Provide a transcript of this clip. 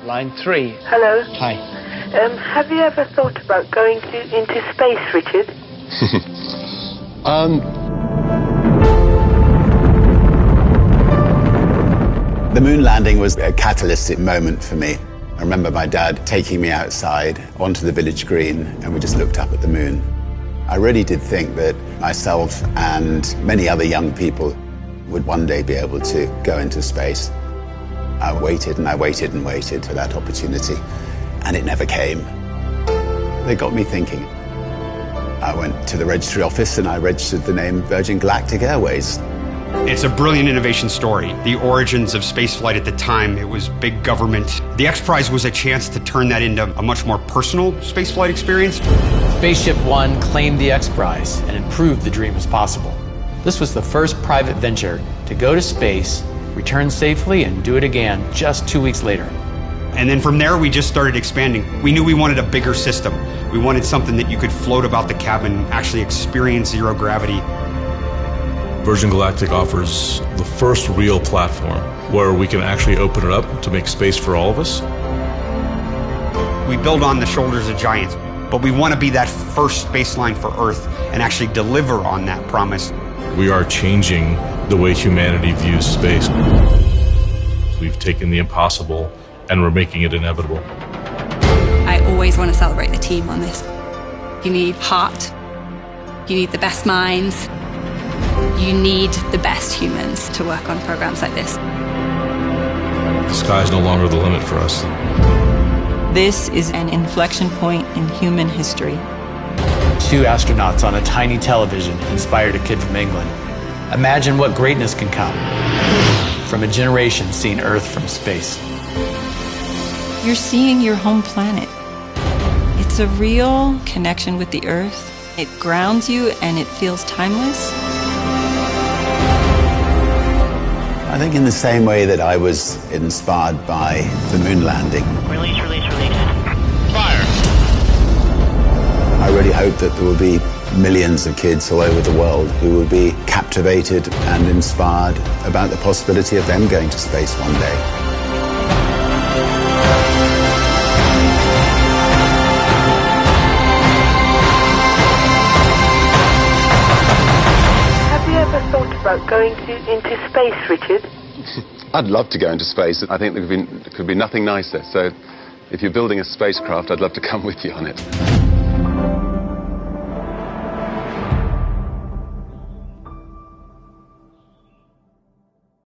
Line 3. Hello. Hi. Have you ever thought about going into space, Richard? The moon landing was a catalytic moment for me. I remember my dad taking me outside onto the village green, and we just looked up at the moon. I really did think that myself and many other young people would one day be able to go into space. I waited and I waited and waited for that opportunity, and it never came. They got me thinking. I went to the registry office and I registered the name Virgin Galactic Airways. It's a brilliant innovation story. The origins of spaceflight at the time, it was big government. The X Prize was a chance to turn that into a much more personal spaceflight experience. Spaceship One claimed the X Prize, and it proved the dream was possible. This was the first private venture to go to space, return safely, and do it again just 2 weeks later. And then from there, we just started expanding. We knew we wanted a bigger system. We wanted something that you could float about the cabin, actually experience zero gravity. Virgin Galactic offers the first real platform where we can actually open it up to make space for all of us. We build on the shoulders of giants, but we want to be that first spaceline for Earth and actually deliver on that promise. We are changing the way humanity views space. We've taken the impossible and we're making it inevitable. I always want to celebrate the team on this. You need heart, you need the best minds, you need the best humans to work on programs like this. The sky is no longer the limit for us. This is an inflection point in human history. 2 astronauts on a tiny television inspired a kid from England. Imagine what greatness can come from a generation seeing Earth from space. You're seeing your home planet. It's a real connection with the Earth. It grounds you and it feels timeless. I think in the same way that I was inspired by the moon landing. Release. Fire! I really hope that there will be millions of kids all over the world who will be captivated and inspired about the possibility of them going to space one day. Thought about going into space, Richard? I'd love to go into space. I think there could be nothing nicer. So if you're building a spacecraft, I'd love to come with you on it.